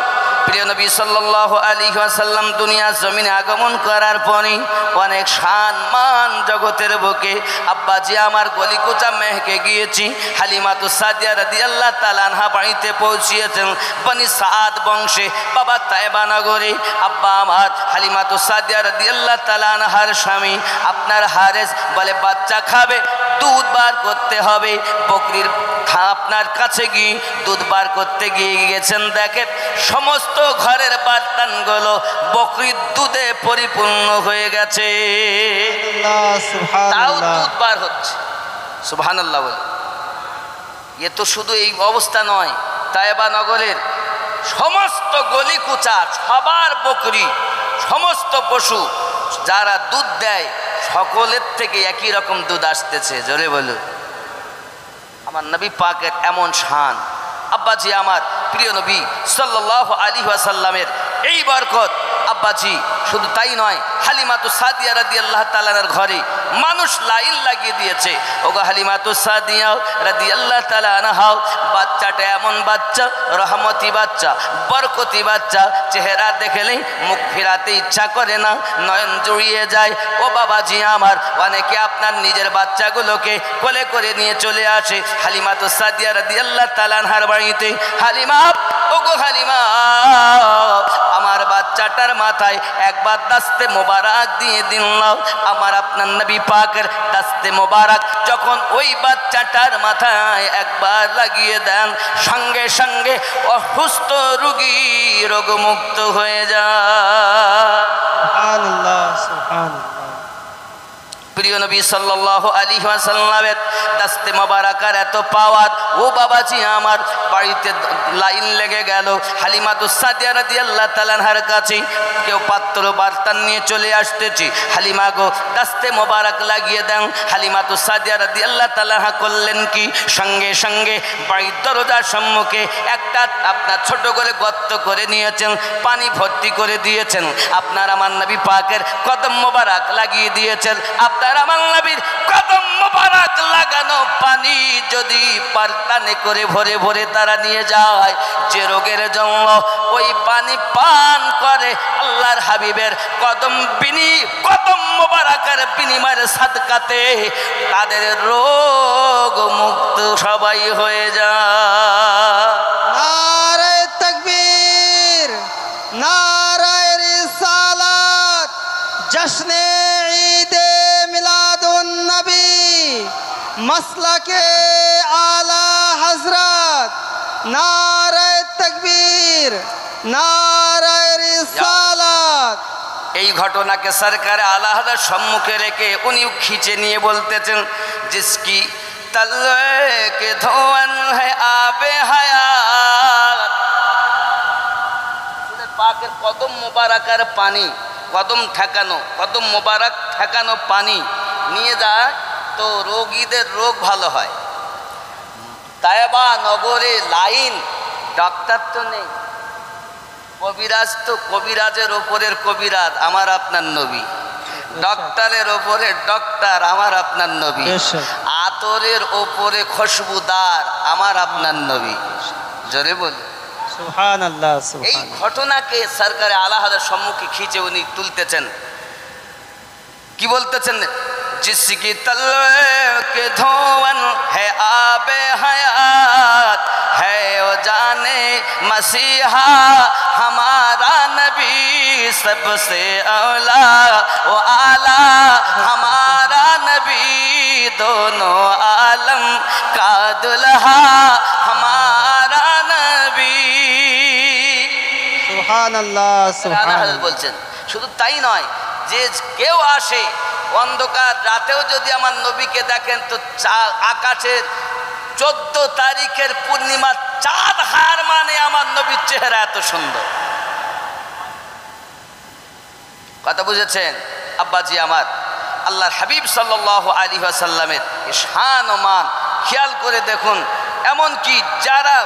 প্রিয় নবী সাল্লাল্লাহু আলাইহি ওয়াসাল্লাম দুনিয়ার জমিনে আগমন করার পরই অনেক সম্মান জগতের বুকে আব্বাজি আমার গলিকুচা মেহকে গিয়েছি। হালিমাতুস সাদিয়া রাদিয়াল্লাহু তাআলা আনহা বাড়িতে পৌঁছিয়েছেন বনি সাদ বংশে, বাবা তায়েবা নগরে। আব্বা আমার হালিমাতুস সাদিয়া রাদিয়াল্লাহু তাআলা আনহার স্বামী আপনার হারেস বলে, বাচ্চা খাবে, দুধ বার করতে হবে। বকরির আপনার কাছে গিয়ে দুধ বার করতে গিয়ে গেছেন, দেখেন সমস্ত ঘরের বার্তানগুলো বকরির দুধে পরিপূর্ণ হয়ে গেছে, তাও দুধ বার হচ্ছে। সুবহানাল্লাহ বলে। এ তো শুধু এই অবস্থা নয়, তায়েবা নগরের সমস্ত গলি কুচা সবার বকরি, সমস্ত পশু যারা দুধ দেয় সকলের থেকে একই রকম দুধ আসতেছে। জোরে বলুন। আমার নবী পাকের এমন শান। আব্বাজি আমার প্রিয় নবী সাল্লাল্লাহু আলাইহি ওয়াসাল্লামের এই বরকত আব্বাজি শুধু তাই নয়, হালিমাতু সাদিয়া রাদিয়াল্লাহু তাআলার ঘরে মানুষ লাইন লাগিয়ে দিয়েছে। ওগো হালিমাতু সাদিয়া রাদিয়াল্লাহু তাআলা আনহা, বাচ্চাটা এমন বাচ্চা, রহমতি বাচ্চা, বরকতি বাচ্চা, চেহারা দেখলেই মুখ ফেরাতে ইচ্ছা করে না, নয়ন জুড়িয়ে যায়। ও বাবাজি আমার, অনেকে আপনার নিজের বাচ্চাগুলোকে কোলে করে নিয়ে চলে আসে হালিমাতু সাদিয়া রাদিয়াল্লাহু তাআলা আনহার বাড়িতে। হালিমা, ওগো হালিমা, আমার বাচ্চাটার মাথায় একবার দাস্তে মোবারক দিয়ে দিলাম। আমার আপনার নবী পাকের দাস্তে মোবারক যখন ওই বাচ্চাটার মাথায় একবার লাগিয়ে দেন, সঙ্গে সঙ্গে অসুস্থ রোগী রোগমুক্ত হয়ে যায়। সুবহানাল্লাহ, সুবহানাল্লাহ। প্রিয় নবী সাল্লাল্লাহু আলাইহি ওয়াসাল্লামের দাস্তে মোবারকার এত পাওয়ার। ও বাবাজি আমার, বাড়িতে লাইন লেগে গেল হালিমাতু সাদিয়া রাদিয়াল্লাহু তাআলা আনহার কাছে। কেউ পাত্র বার্তান নিয়ে চলে আসতেছি, হালিমা গো দাস্তে মোবারক লাগিয়ে দেন। হালিমাতু সাদিয়া রাদিয়াল্লাহু তাআলা আনহা করলেন কি, সঙ্গে সঙ্গে বাড়ির দরজার সম্মুখে একটা আপনার ছোট করে গর্ত করে নিয়েছেন, পানি ভর্তি করে দিয়েছেন, আপনার আমার নবী পাকের কদম মোবারক লাগিয়ে দিয়েছেন। আপনার আমার নবীর কদম মোবারক লাগানো পানি যদি পারতানে করে ভরে ভরে তারা নিয়ে যায়, যে রোগের জন্য ওই পানি পান করে আল্লাহর হাবিবের কদম মোবারকের বিনিময়ের সাদকাতে তাদের রোগ মুক্ত সবাই হয়ে যায়। নারে তাকবীর, নারে রিসালাত, জশ্নে ঈদে মিলাদুন নবী, মাসলাকে আলা হযরত, নারে তাকবীর, নারে রিসালাত। এই ঘটনাকে সরকারে আলাহার সম্মুখে রেখে উনি খিচে নিয়ে বলতেছেন, জিসকি তলওয়ে কে ধোয়ান হ্যায় আবে হায়াত। পাকের কদম মোবারকের পানি, কদম মোবারক ঠেকানো পানি নিয়ে যায় তো রোগীদের রোগ ভালো হয়। তায়েবা নগরে লাইন, ডাক্তার তো নেই, কবিরাজ তো কবিরাজের ওপরের কবিরাজ আমার আপনার নবী, ডক্টরের ওপরে ডক্টর আমার আপনার নবী, আতরের ওপরে খুশবুদার আমার আপনার নবী। জোরে বলি সুবহানাল্লাহ, এই সুবহানাল্লাহ। ঘটনাকে সরকারে আলাহাদের সম্মুখে খিচে উনি তুলতেছেন, কি বলতেছেন, जिसकी तलवे के धोवन है आबे हयात, है वो जाने मसीहा हमारा नबी, सबसे औला वो आला हमारा नबी, दोनों आलम का दुल्हा हमारा नबी। সুবহানাল্লাহ, সুবহানাল্লাহ। বলছেন শুধু তাই নয়, যে কেউ আসে অন্ধকার রাতেও যদি আমার নবীকে দেখেন তো আকাশের 14 তারিখের পূর্ণিমা চাঁদ হার মানে আমার নবীর চেহারা এত সুন্দর। কথা বুঝেছেন আব্বাজি আমার? আল্লাহর হাবিব সাল্লাল্লাহু আলাইহি ওয়াসাল্লামের শান ও মান খেয়াল করে দেখুন, এমন কি যারা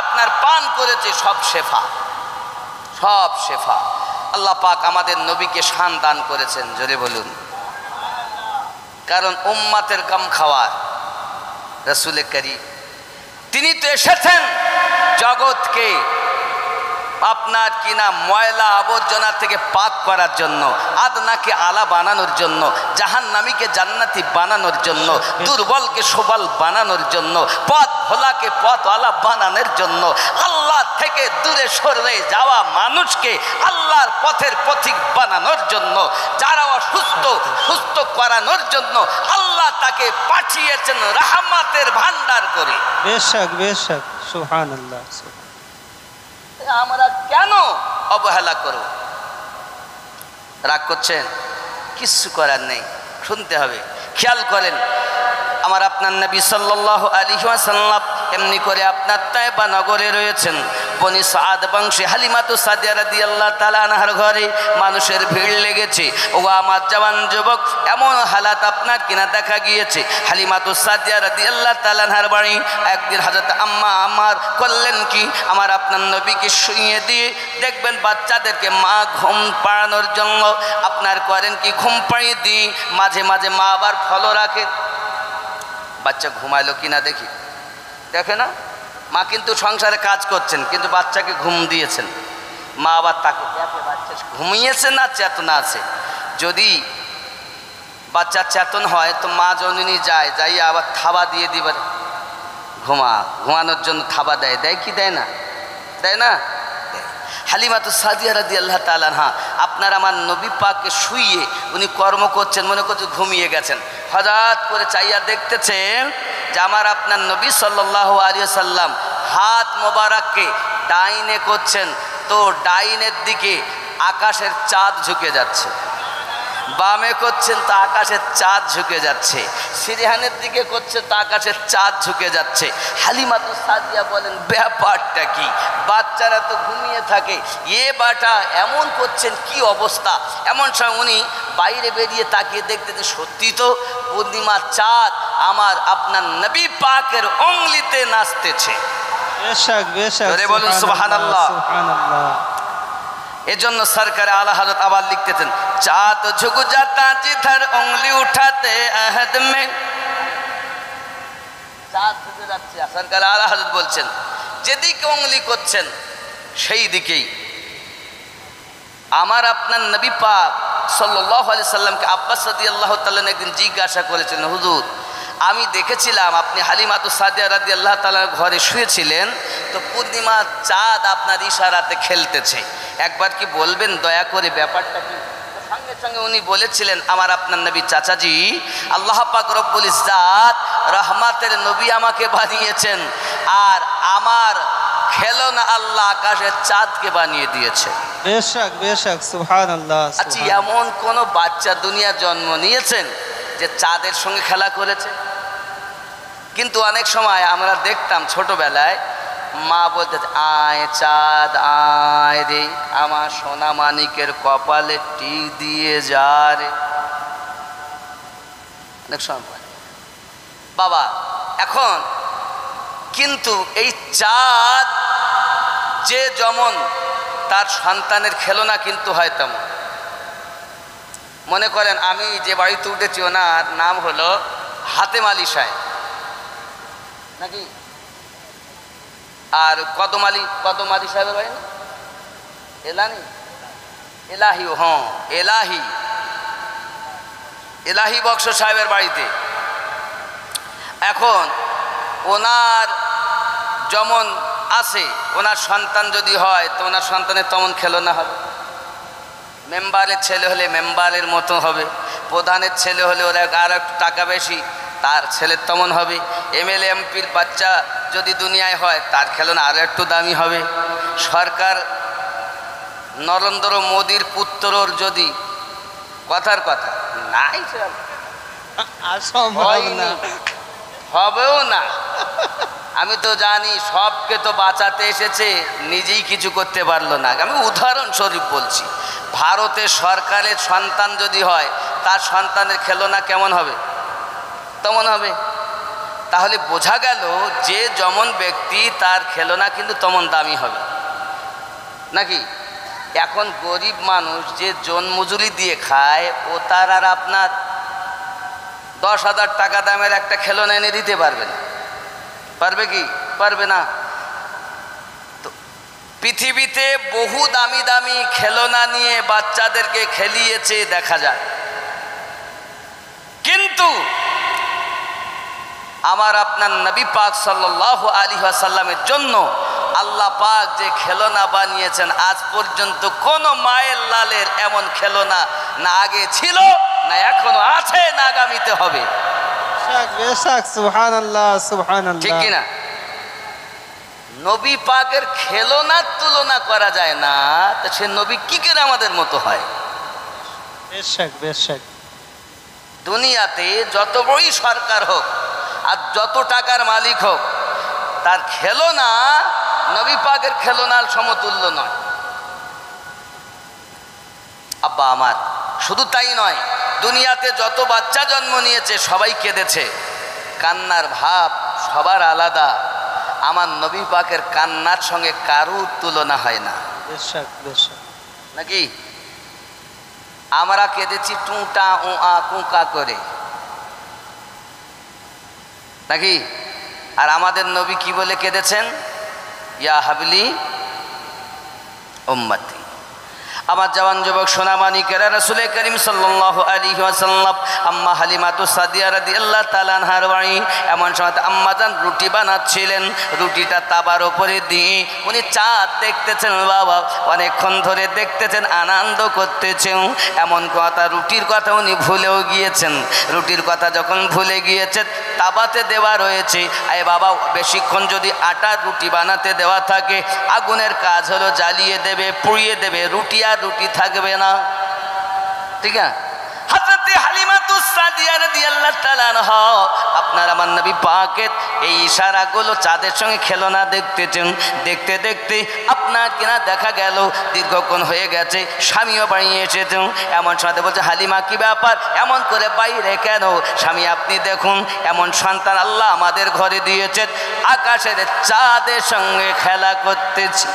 আপনার পান করেছে সব শেফা, সব শেফা। আল্লাহ পাক আমাদের নবীকে শান দান করেছেন, জোরে বলুন। কারণ উম্মাতের কাম খাওয়ার রাসূল করিম তিনি তো এসেছেন জগৎকে আপনার কিনা ময়লা আবর্জনা থেকে পাক করার জন্য, আদনাকে আলা বানানোর জন্য, জাহান্নামীকে জান্নাতি বানানোর জন্য, দুর্বলকে সবল বানানোর জন্য, পথ ভোলাকে পথওয়ালা বানানোর জন্য, আল্লাহ থেকে দূরে সরে যাওয়া মানুষকে আল্লাহর পথের পথিক বানানোর জন্য, যারা অসুস্থ সুস্থ করানোর জন্য আল্লাহ তাকে পাঠিয়েছেন রাহমাতের ভান্ডার করে। বেশক বেশক, সুবহানাল্লাহ। আমরা কেন অবহেলা করব? রাগ করছেন? কিচ্ছু করার নেই, শুনতে হবে। খেয়াল করেন, আমার আপনার নবী সাল্লাল্লাহু আলাইহি ওয়াসাল্লাম এমনি করে আপনার তায়েবা নগরে রয়েছেন, বনি সাদ বংশী হালিমাতু সাদিয়া রাদিয়াল্লাহু তাআলা আনহার ঘরে মানুষের ভিড় লেগেছে। ও আমার জওয়ান যুবক, এমন হালাত আপনার কিনা দেখা গিয়েছে। হালিমাতু সাদিয়া রাদিয়াল্লাহু তাআলা আনহার বাড়ি একদিন হযরত আম্মা আমার করলেন কি, আমার আপনার নবীকে শুইয়ে দিয়ে দেখবেন বাচ্চাদেরকে মা ঘুম পাড়ানোর জন্য আপনার করেন কি ঘুম পাড়িয়ে দিই, মাঝে মাঝে মা আবার ফলো রাখে। বাচ্চা ঘুমাইলো কিনা দেখি, দেখে না, মা কিন্তু সংসারে কাজ করছেন কিন্তু বাচ্চাকে ঘুম দিয়েছেন। মা আবার তাকে দেখে বাচ্চা ঘুমিয়েছে না চেতনা আছে। যদি বাচ্চা চেতন হয় তো মা জননী যায়, যাই আবার থাবা দিয়ে দিবে, ঘুমানোর জন্য থাবা দেয়, দেয় কি দেয় না, দেয় না। হালিমাতু সাদিয়া রাদিয়াল্লাহু তাআলা আনহা আপনার আমার নবী পাককে শুইয়ে উনি কর্ম করছেন, মনে করছে ঘুমিয়ে গেছেন। হঠাৎ করে চাইয়া দেখতেছেন যে আমার আপনার নবী সাল্লাল্লাহু আলাইহি ওয়াসাল্লাম হাত মোবারককে ডাইনে করছেন, তো ডাইনের দিকে আকাশের চাঁদ ঝুঁকে যাচ্ছে, বামে করছেন তো আকাশের চাঁদ ঝুঁকে যাচ্ছে, সিরহানের দিকে করছে তো আকাশের চাঁদ ঝুঁকে যাচ্ছে। হালিমাতু সাদিয়া বলেন ব্যাপারটা কি, বাচ্চারা তো ঘুমিয়ে থাকে, বাটা এমন করছেন কি অবস্থা। এমন সময় উনি বাইরে বেরিয়ে তাকিয়ে দেখতে যে সত্যি তো পূর্ণিমার চাঁদ আমার আপনার নবী পাকের অঙ্গলিতে নাচতেছে। বেশক বেশক, বলুন সুবহানাল্লাহ, সুবহানাল্লাহ। এজন্য সরকার আলা হযরত আবার লিখতেছেন, চাঁদ ঝুক जाता जिधर उंगली उठाते अहद में, চাঁদ ঝুঁকে যাচ্ছে। সরকার আলা হযরত বলছেন যেদিকে উঙ্গলি করছেন সেই দিকেই আমার আপনার নবী পাক সাল্লাল্লাহু আলাইহি সাল্লামকে আব্বাস রাদিয়াল্লাহু তাআলা একদিন জিজ্ঞাসা করেছিলেন, হুজুর আমি দেখেছিলাম আপনি হালিমাতু সাদিয়া রাদিয়াল্লাহু তাআলার ঘরে শুয়েছিলেন, তো পূর্ণিমা চাঁদ আপনার ইশারাতে খেলতেছে, একবার কি বলবেন দয়া করে ব্যাপারটা কি। সঙ্গে সঙ্গে উনি বলেছিলেন, আমার আপনার নবী চাচাজি, আল্লাহ পাক রব্বুল ইজ্জাত রহমাতের নবী আমাকে বানিয়েছেন, আর আমার খেলনা আল্লাহ আকাশের চাঁদকে বানিয়ে দিয়েছে। বেশক বেশক, সুবহানাল্লাহ। আচ্ছা, এমন কোন বাচ্চা দুনিয়া জন্ম নিয়েছেন যে চাঁদের সঙ্গে খেলা করেছে? কিন্তু অনেক সময় আমরা দেখতাম ছোটবেলায় মা বলতে, আয় চাঁদ আয় রে, আমার সোনা মানিকের কপালে টিক দিয়ে যা রে। অনেক সময় বাবা, এখন কিন্তু এই চাঁদ যে যেমন তার সন্তানের খেলনা কিন্তু হয় তেমন। মনে করেন আমি যে বাড়িতে উঠেছি ওনার নাম হলো হাতেম আলী সাহেব নাকি, আর কদম আলী সাহেবের বাড়ি না এলানি, এলাহি, হ্যাঁ এলাহি বক্স সাহেবের বাড়িতে। এখন ওনার যেমন আছে, ওনার সন্তান যদি হয় তো ওনার সন্তানের তেমন খেলনা হবে, মেম্বারের ছেলে হলে মেম্বারের মতো হবে, প্রধানের ছেলে হলে ওরা আর একটু টাকা বেশি, তার ছেলের তেমন হবে, এমএলএ এমপির বাচ্চা যদি দুনিয়ায় হয় তার খেলনা আরও একটু দামি হবে। সরকার নরেন্দ্র মোদীর পুত্রর যদি কথার কথা নাই, হবেও না। আমি তো জানি সবকে তো বাঁচাতে এসেছে, নিজেই কিছু করতে পারলো না। আমি উদাহরণস্বরূপ বলছি, ভারতের সরকারের সন্তান যদি হয় তার সন্তানের খেলনা কেমন হবে, তেমন হবে। তাহলে বোঝা গেল যে যেমন ব্যক্তি তার খেলনা কিন্তু তেমন দামি হবে নাকি। এখন গরিব মানুষ যে জন মজুরি দিয়ে খায়, ও তার আর আপনার 10,000 টাকা দামের একটা খেলনা এনে দিতে পারবে না, পারবে কি? পারবে না। তো পৃথিবীতে বহু দামি দামি খেলনা নিয়ে বাচ্চাদেরকে খেলিয়েছে দেখা যায়, কিন্তু আমার আপনার নবী পাক সাল্লাল্লাহু আলাইহি ওয়াসাল্লামের জন্য আল্লাহ পাক যে খেলনা বানিয়েছেন, আজ পর্যন্ত কোনো মায়ের লালের এমন খেলনা না আগে ছিল, না এখনো আছে, না আগামীতে হবে। সুবহানাল্লাহ, সুবহানাল্লাহ, ঠিক কিনা? নবী পাকের খেলনার তুলনা করা যায় না, তো সে নবী কি করে আমাদের মতো হয়? বেশক বেশক। দুনিয়াতে যত বড়ই সরকার হোক আর যত টাকার মালিক হোক, তার খেলনা নবী পাকের খেলনার সমতুল্য নয়। আব্বা আমার, শুধু তাই নয়, দুনিয়াতে যত বাচ্চা জন্ম নিয়েছে সবাই কেঁদেছে, কান্নার ভাব সবার আলাদা। আমার নবী পাকের কান্নার সঙ্গে কারুর তুলনা হয় না, বেশক বেশক। নাকি? আমরা কেঁদেছি টুঁটা উঁ কুঁকা করে, নাকি? আর আমাদের নবী কি বলে কেঁদেছেন? ইয়া হাবলি উম্মতি। আমার জওয়ান যুবক সোনামানিকেরা, রাসূল করিম সাল্লাল্লাহু আলাইহি ওয়াসাল্লাম আম্মা হালিমাতু সাদিয়া রাদিয়াল্লাহু তাআলা আনহার বাড়ি এমন সময় আম্মাজান রুটি বানাচ্ছিলেন, রুটিটা তাবার উপরে দিয়ে উনি চাঁদ দেখতেছেন। বাবা অনেকক্ষণ ধরে দেখতেছেন, আনন্দ করতেছেন। এমন কথা, রুটির কথা উনি ভুলেও গিয়েছেন। রুটির কথা যখন ভুলে গিয়েছেন, তাবাতে দেওয়া রয়েছে। আরে বাবা, বেশিক্ষণ যদি আটার রুটি বানাতে দেওয়া থাকে, আগুনের কাজ হলো জ্বালিয়ে দেবে, পুড়িয়ে দেবে, রুটি আর রুটি থাকবে না, ঠিক আছে? হযরত হালিমাতুস সাদিয়া রাদিয়াল্লাহু তাআলা আনহা আপনার আমার নবী পাকের এই ইশারাগুলো চাঁদের সঙ্গে খেলনা দেখতেছেন। দেখতে দেখতে আপনার কিনা দেখা গেল দীর্ঘক্ষণ হয়ে গেছে, স্বামীও বাড়ি এসেছেন। এমন সাথে বলছে, হালিমা কি ব্যাপার, এমন করে বাইরে কেন? স্বামী আপনি দেখুন, এমন সন্তান আল্লাহ আমাদের ঘরে দিয়েছেন, আকাশের চাঁদের সঙ্গে খেলা করতেছে।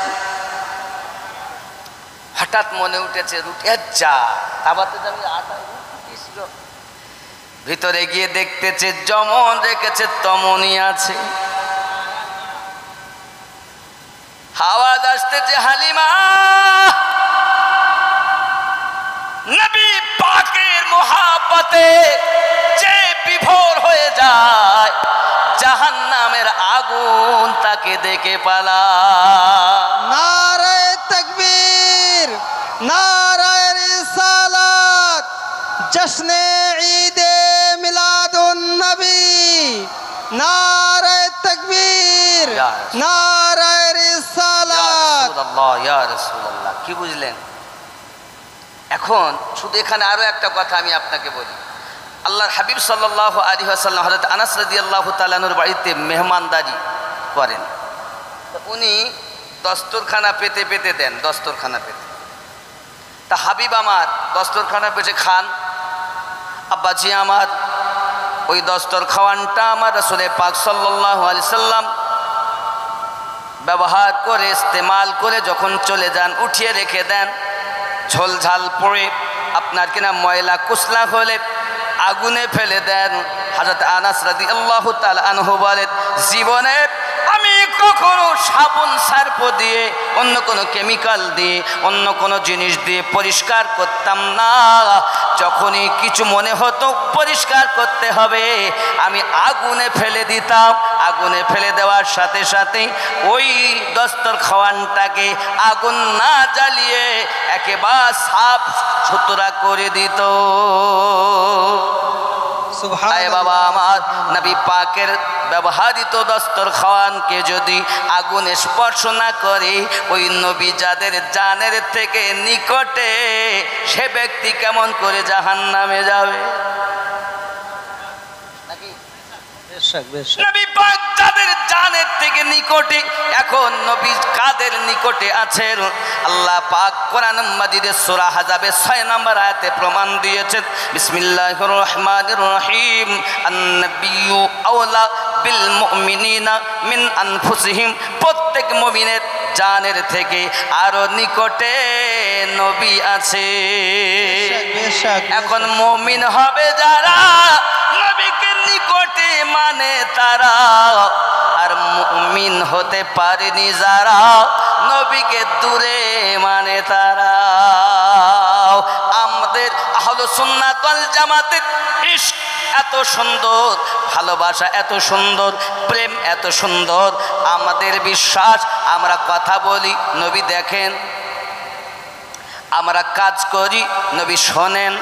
হঠাৎ মনে উঠেছে রুটি যা তাবাতে যাবে, আটা রুটি ছিল। ভিতরে গিয়ে দেখতেছে যেমন রেখেছে তেমনই আছে। আওয়াজ আসতেছে, হালিমা! নবী পাকের মোহাব্বতে যে বিভোর হয়ে যায়, জাহান্নামের আগুন তাকে দেখে পালা। নারায়ে তাকবীর, নারায়ে রিসালাত, জশ্নে ঈদে মিলাদুন নবী, নারায়ে তাকবীর, নারায়ে রিসালাত। ইয়া রাসূলুল্লাহ, কি বুঝলেন? এখন শুধু এখানে আরো একটা কথা আমি আপনাকে বলি। আল্লাহর হাবিব সাল্লাল্লাহু আলাইহি ওয়াসাল্লাম হযরত আনাস রাদিয়াল্লাহু তাআলা আনহুর বাড়িতে মেহমানদারি করেন। উনি দস্তরখানা পেতে পেতে দেন, দস্তরখানা পেতে। তা হাবিব আমার দস্তরখানা পেতে খান। আব্বাজি আমার, ওই দস্তর খাওয়ানটা আমার রাসূল পাক সাল্লাল্লাহু আলাইহি সাল্লাম ব্যবহার করে, ইস্তেমাল করে যখন চলে যান, উঠিয়ে রেখে দেন। ঝোল ঝাল পড়ে আপনার কিনা ময়লা কুসলা হলে আগুনে ফেলে দেন। হযরত আনাস রাদিয়াল্লাহু তাআলা আনহু বলেন, জীবনে আমি কখনো সাবুন সার্ফ দিয়ে, অন্য কোনো কেমিক্যাল দিয়ে, অন্য কোনো জিনিস দিয়ে পরিষ্কার করতাম না। যখনই কিছু মনে হতো পরিষ্কার করতে হবে, আমি আগুনে ফেলে দিতাম। আগুনে ফেলে দেওয়ার সাথে সাথে ওই দস্তরখাওয়ানটাকে আগুন না জ্বালিয়ে একেবারে সাফ সুতরা করে দিত। সুবহানাল্লাহ। বাবা আমার, নবী পাকের ব্যবহৃত দস্তরখাওয়ানকে যদি আগুন স্পর্শ না করে, ওই নবী যাদের জানের থেকে নিকটে, সে ব্যক্তি কেমন করে জাহান্নামে যাবে? বেশক বেশক। নবী পাক যাদের জানের থেকে নিকটে, এখন নবী কাদের নিকটে আছেন? আল্লাহ পাক কোরআন মাজিদের সূরা আহজাবের 6 নম্বর আয়াতে প্রমাণ দিয়েছেন। বিসমিল্লাহির রহমানির রহিম, আন-নাবিয়্যু আওলা বিল মুমিনিনা মিন আনফুসিহিম। প্রত্যেক মুমিনের জানের থেকে আরো নিকটে নবী আছে। বেশক। এখন মুমিন হবে যারা, নবীকে নিকটে মানে তারা। আর মুমিন হতে পারেনি যারা, নবীকে দূরে মানে তারা। আমাদের আহলুস সুন্নাত ওয়াল জামাতের ইশক এত সুন্দর, ভালোবাসা এত সুন্দর, প্রেম এত সুন্দর, আমাদের বিশ্বাস, আমরা কথা বলি নবী দেখেন, আমরা কাজ করি নবী শোনেন।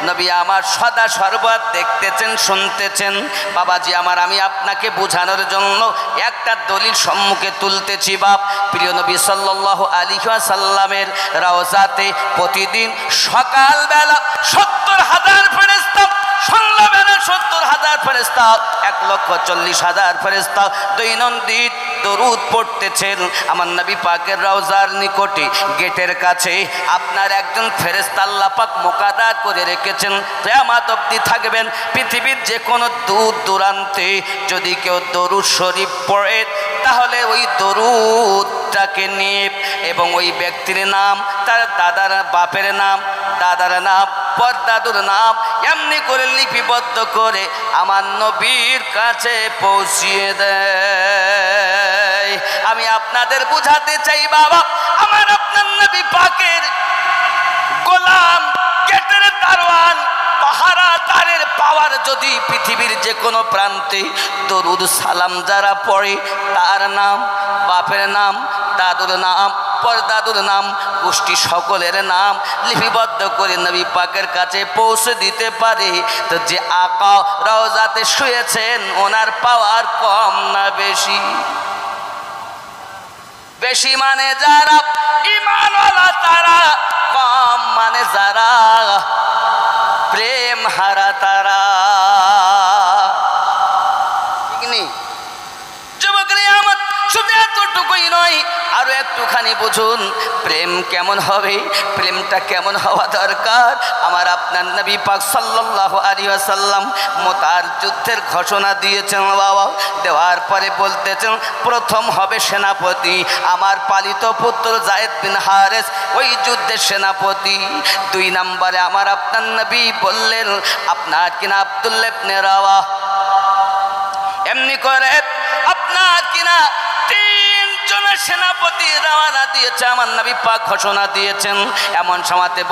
নবী আমার সদা সর্বদা দেখতেছেন, শুনতেছেন। বাবাজি আমার, আমি আপনাকে বোঝানোর জন্য একটা দলিল সম্মুখে তুলতেছি। বাপ, প্রিয় নবী সাল্লাল্লাহু আলাইহি ওয়াসাল্লামের রওজাতে প্রতিদিন সকালবেলা 70,000 ফেরেশতা, সন্ধ্যাবেলা 70,000 ফেরেশতা, 1,40,000 ফেরেশতা দৈনন্দিন দরুদ পড়তেছেন আমার নবী পাকের রওজার নিকটে গেটের কাছে আপনার একজন ফেরেশতা আল্লাহ পাক মোকাদ্দার করে রেখেছেন, কিয়ামত অবধি থাকবেন। পৃথিবীর যে কোনো দূর দূরান্তে যদি কেউ দরুদ শরীফ পড়ে তাহলে ওই দরুদটাকে নিয়ে এবং ওই ব্যক্তির নাম, তার দাদার বাপের নাম, দাদার নাম, পরদাদুর নাম এমনি করে লিপিবদ্ধ করে আমার নবীর কাছে পৌঁছিয়ে দেয়। আমি আপনাদের বুঝাতে চাই বাবা, আমার আপনার নবী পাকের গোলাম, গেটের দারোয়ান, পাহারাদারের পাওয়ার যদি পৃথিবীর যে কোনো প্রান্তে দরুদ সালাম যারা পড়ে তার নাম, বাপের নাম, দাদুর নাম, পরদাদুর নাম, গোষ্ঠী সকলের নাম লিপিবদ্ধ করে নবী পাকের কাছে পৌঁছে দিতে পারে, তো যে আকা রওজাতে শুয়েছেন ওনার পাওয়ার কম না বেশি? বেশি মানে যারা ঈমানওয়ালা তারা, কম মানে যারা প্রেম হারা তারা। ঠিক নেই যুবকরা আমার? শুধু এতটুকুই নয়, আরো একটুখানি বুঝুন প্রেম কেমন হবে, প্রেমটা কেমন হওয়া দরকার। আমার আপনার নবী পাক সাল্লাল্লাহু আলাইহি ওয়াসাল্লাম মুতার যুদ্ধের ঘোষণা দিয়েছেন বাবা, দেওয়ার পরে বলতেছেন প্রথম হবে সেনাপতি আমার পালিত পুত্র যায়েদ বিন হারেস, ওই যুদ্ধের সেনাপতি। 2 নম্বরে আমার আপনার নবী বললেন আপনার কিনা আব্দুল্লাহ ইবনে রাওয়া। এমনি করে আপনার কিনা 3 জনের সেনাপতি রওনা দিয়েছে আমার নবী পাক ঘোষণা দিয়েছেন। এমন সময়তে